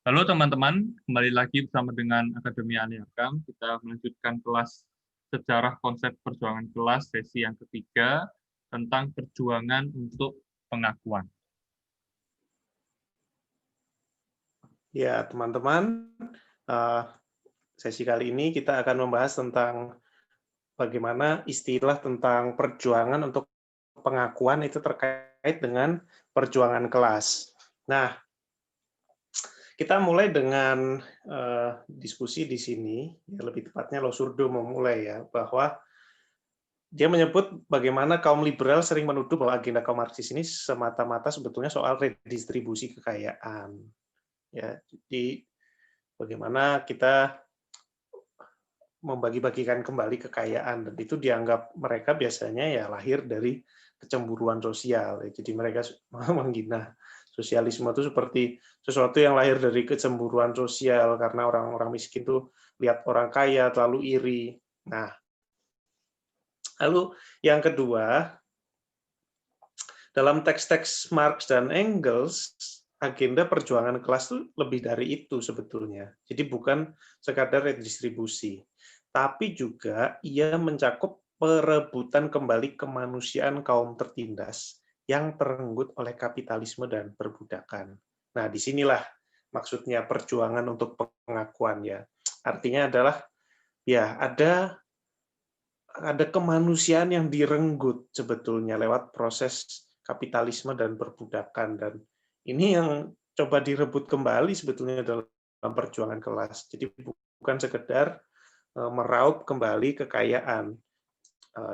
Halo teman-teman, kembali lagi bersama dengan Akademi Aniakam. Kita melanjutkan kelas sejarah konsep perjuangan kelas sesi yang ketiga tentang perjuangan untuk pengakuan. Ya, teman-teman, sesi kali ini kita akan membahas tentang bagaimana istilah tentang perjuangan untuk pengakuan itu terkait dengan perjuangan kelas. Nah, kita mulai dengan diskusi di sini, ya lebih tepatnya Losurdo memulai ya, bahwa dia menyebut bagaimana kaum liberal sering menuduh bahwa agenda kaum Marxis ini semata-mata sebetulnya soal redistribusi kekayaan. Ya, jadi bagaimana kita membagi-bagikan kembali kekayaan, dan itu dianggap mereka biasanya ya lahir dari kecemburuan sosial. Jadi mereka menghina sosialisme itu seperti sesuatu yang lahir dari kecemburuan sosial karena orang-orang miskin itu lihat orang kaya terlalu iri. Nah, lalu yang kedua, dalam teks-teks Marx dan Engels, agenda perjuangan kelas itu lebih dari itu sebetulnya. Jadi bukan sekadar redistribusi, tapi juga ia mencakup perebutan kembali kemanusiaan kaum tertindas yang terenggut oleh kapitalisme dan perbudakan. Nah, disinilah maksudnya perjuangan untuk pengakuan ya. Artinya adalah ya ada kemanusiaan yang direnggut sebetulnya lewat proses kapitalisme dan perbudakan, dan ini yang coba direbut kembali sebetulnya dalam perjuangan kelas. Jadi bukan sekedar meraup kembali kekayaan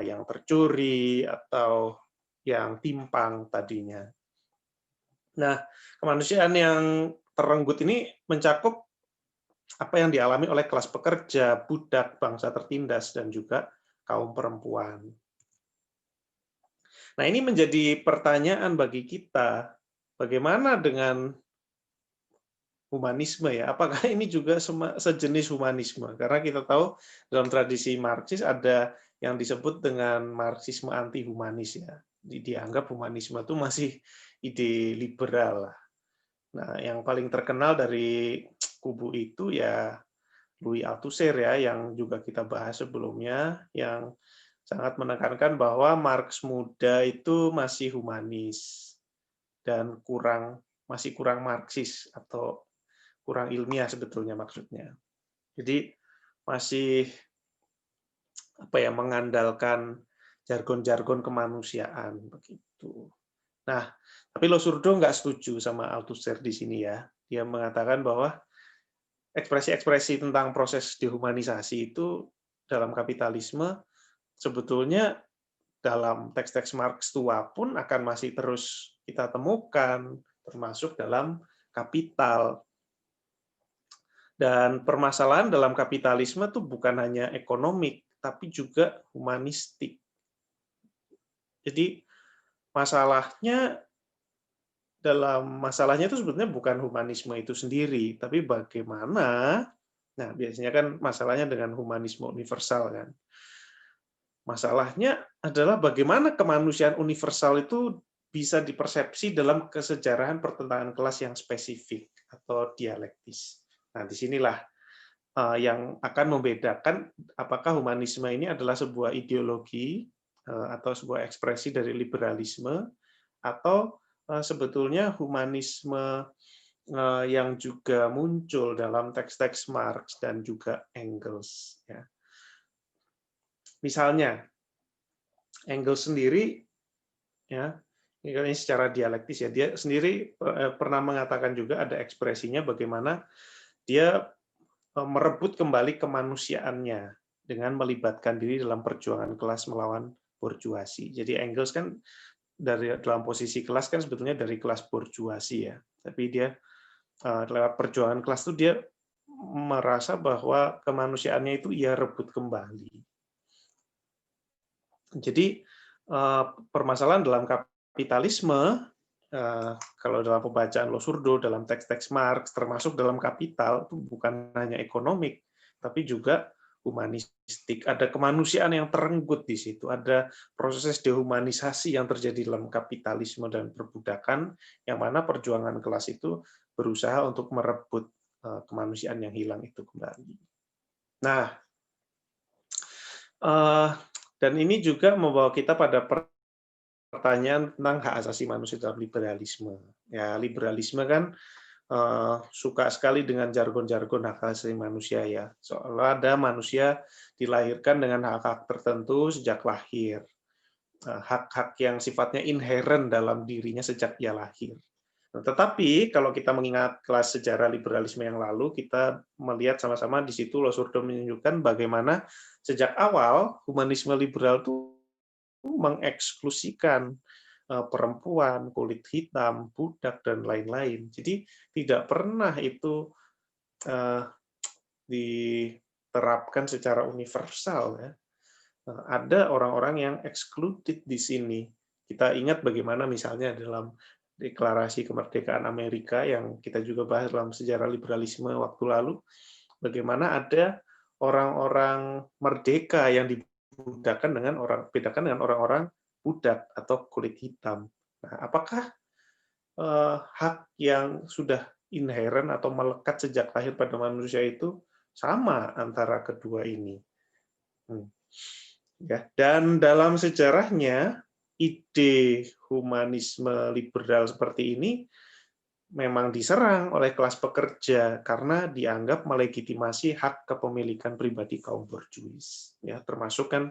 yang tercuri atau yang timpang tadinya. Nah, kemanusiaan yang terenggut ini mencakup apa yang dialami oleh kelas pekerja, budak, bangsa tertindas, dan juga kaum perempuan. Nah, ini menjadi pertanyaan bagi kita, bagaimana dengan humanisme ya? Apakah ini juga sejenis humanisme? Karena kita tahu dalam tradisi Marxis ada yang disebut dengan Marxisme anti-humanis ya. Dianggap humanisme itu masih ide liberal lah. Nah, yang paling terkenal dari kubu itu ya Louis Althusser ya, yang juga kita bahas sebelumnya, yang sangat menekankan bahwa Marx muda itu masih humanis dan masih kurang Marxis atau kurang ilmiah sebetulnya maksudnya. Jadi masih mengandalkan jargon-jargon kemanusiaan begitu. Nah, tapi Losurdo nggak setuju sama Althusser di sini ya. Dia mengatakan bahwa ekspresi-ekspresi tentang proses dehumanisasi itu dalam kapitalisme sebetulnya dalam teks-teks Marx tua pun akan masih terus kita temukan, termasuk dalam Kapital. Dan permasalahan dalam kapitalisme itu bukan hanya ekonomik, tapi juga humanistik. Jadi masalahnya itu sebetulnya bukan humanisme itu sendiri, tapi bagaimana, nah biasanya kan masalahnya dengan humanisme universal kan. Masalahnya adalah bagaimana kemanusiaan universal itu bisa dipersepsi dalam kesejarahan pertentangan kelas yang spesifik atau dialektis. Nah, disinilah yang akan membedakan apakah humanisme ini adalah sebuah ideologi atau sebuah ekspresi dari liberalisme, atau sebetulnya humanisme yang juga muncul dalam teks-teks Marx dan juga Engels. Ya. Misalnya, Engels sendiri, ya, ini secara dialektis ya, dia sendiri pernah mengatakan juga ada ekspresinya bagaimana dia merebut kembali kemanusiaannya dengan melibatkan diri dalam perjuangan kelas melawan borjuasi. Jadi Engels kan dalam posisi kelas kan sebetulnya dari kelas borjuasi ya, tapi dia lewat perjuangan kelas itu dia merasa bahwa kemanusiaannya itu ia rebut kembali. Jadi permasalahan dalam kapitalisme, kalau dalam pembacaan Losurdo, dalam teks-teks Marx, termasuk dalam Kapital, itu bukan hanya ekonomik, tapi juga humanistik. Ada kemanusiaan yang terenggut di situ, ada proses dehumanisasi yang terjadi dalam kapitalisme dan perbudakan, yang mana perjuangan kelas itu berusaha untuk merebut kemanusiaan yang hilang itu kembali. Nah, dan ini juga membawa kita pada pertanyaan tentang hak asasi manusia dalam liberalisme. Ya, liberalisme kan suka sekali dengan jargon-jargon hak asasi manusia ya. Seolah ada manusia dilahirkan dengan hak-hak tertentu sejak lahir. Hak-hak yang sifatnya inherent dalam dirinya sejak ia lahir. Tetapi kalau kita mengingat kelas sejarah liberalisme yang lalu, kita melihat sama-sama di situ Losurdo menunjukkan bagaimana sejak awal humanisme liberal itu mengeksklusikan perempuan, kulit hitam, budak, dan lain-lain. Jadi tidak pernah itu diterapkan secara universal. Ya. Ada orang-orang yang excluded di sini. Kita ingat bagaimana misalnya dalam Deklarasi Kemerdekaan Amerika yang kita juga bahas dalam sejarah liberalisme waktu lalu, bagaimana ada orang-orang merdeka yang bedakan dengan orang-orang budak atau kulit hitam. Nah, apakah hak yang sudah inherent atau melekat sejak lahir pada manusia itu sama antara kedua ini? Ya, dan dalam sejarahnya ide humanisme liberal seperti ini memang diserang oleh kelas pekerja karena dianggap melegitimasi hak kepemilikan pribadi kaum borjuis. Ya, termasuk kan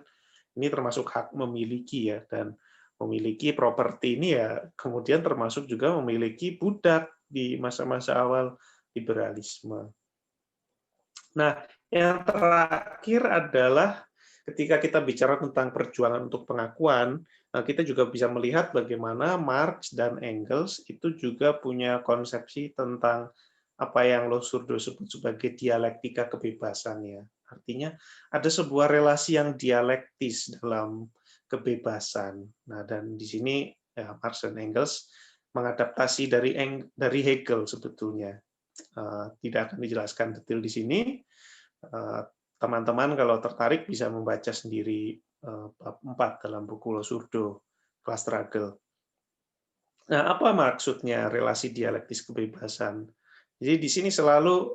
ini termasuk hak memiliki ya, dan memiliki properti ini ya kemudian termasuk juga memiliki budak di masa-masa awal liberalisme. Nah, yang terakhir adalah ketika kita bicara tentang perjuangan untuk pengakuan, kita juga bisa melihat bagaimana Marx dan Engels itu juga punya konsepsi tentang apa yang Losurdo sebut sebagai dialektika kebebasan ya. Artinya ada sebuah relasi yang dialektis dalam kebebasan. Nah, dan di sini ya, Marx dan Engels mengadaptasi dari Hegel sebetulnya. Tidak akan dijelaskan detail di sini. Teman-teman kalau tertarik bisa membaca sendiri bab 4 dalam buku Losurdo, Class Struggle. Nah, apa maksudnya relasi dialektis kebebasan? Jadi di sini selalu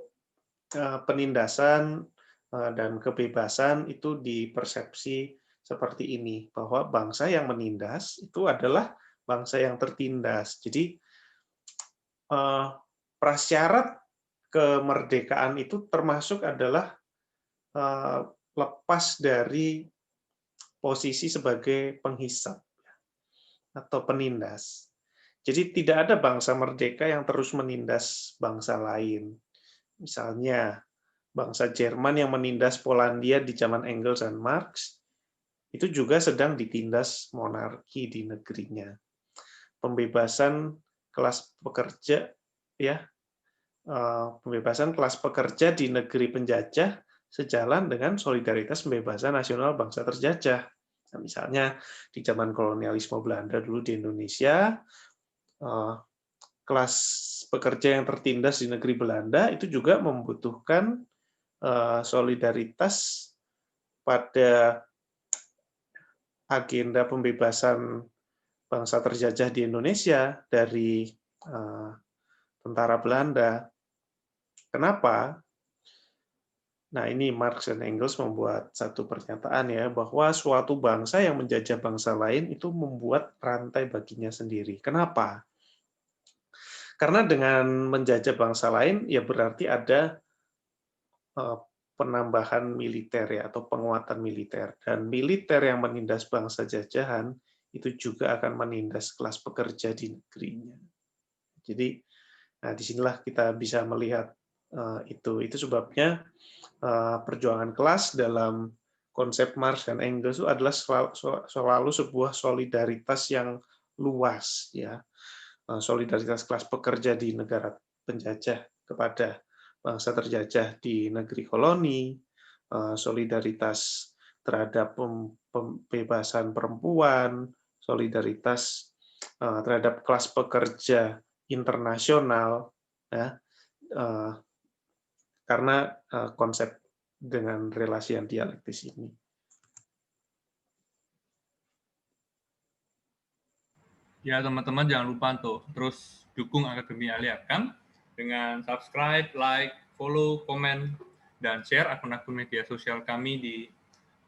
penindasan dan kebebasan itu dipersepsi seperti ini, bahwa bangsa yang menindas itu adalah bangsa yang tertindas. Jadi prasyarat kemerdekaan itu termasuk adalah lepas dari posisi sebagai penghisap atau penindas. Jadi tidak ada bangsa merdeka yang terus menindas bangsa lain. Misalnya bangsa Jerman yang menindas Polandia di zaman Engels dan Marx itu juga sedang ditindas monarki di negerinya. Pembebasan kelas pekerja ya, pembebasan kelas pekerja di negeri penjajah sejalan dengan solidaritas pembebasan nasional bangsa terjajah. Nah, misalnya di zaman kolonialisme Belanda dulu di Indonesia, kelas pekerja yang tertindas di negeri Belanda itu juga membutuhkan solidaritas pada agenda pembebasan bangsa terjajah di Indonesia dari tentara Belanda. Kenapa? Nah, ini Marx dan Engels membuat satu pernyataan ya, bahwa suatu bangsa yang menjajah bangsa lain itu membuat rantai baginya sendiri. Kenapa? Karena dengan menjajah bangsa lain, ya berarti ada penambahan militer ya, atau penguatan militer. Dan militer yang menindas bangsa jajahan, itu juga akan menindas kelas pekerja di negerinya. Jadi, nah disinilah kita bisa melihat itu. Itu sebabnya perjuangan kelas dalam konsep Marx dan Engels itu adalah selalu sebuah solidaritas yang luas, ya, solidaritas kelas pekerja di negara penjajah kepada bangsa terjajah di negeri koloni, solidaritas terhadap pembebasan perempuan, solidaritas terhadap kelas pekerja internasional, ya, karena konsep dengan relasi yang dialektis ini. Ya, teman-teman jangan lupa untuk terus dukung Akademi Ahli Hakam dengan subscribe, like, follow, komen, dan share akun-akun media sosial kami di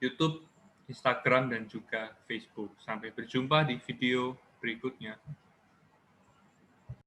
YouTube, Instagram, dan juga Facebook. Sampai berjumpa di video berikutnya.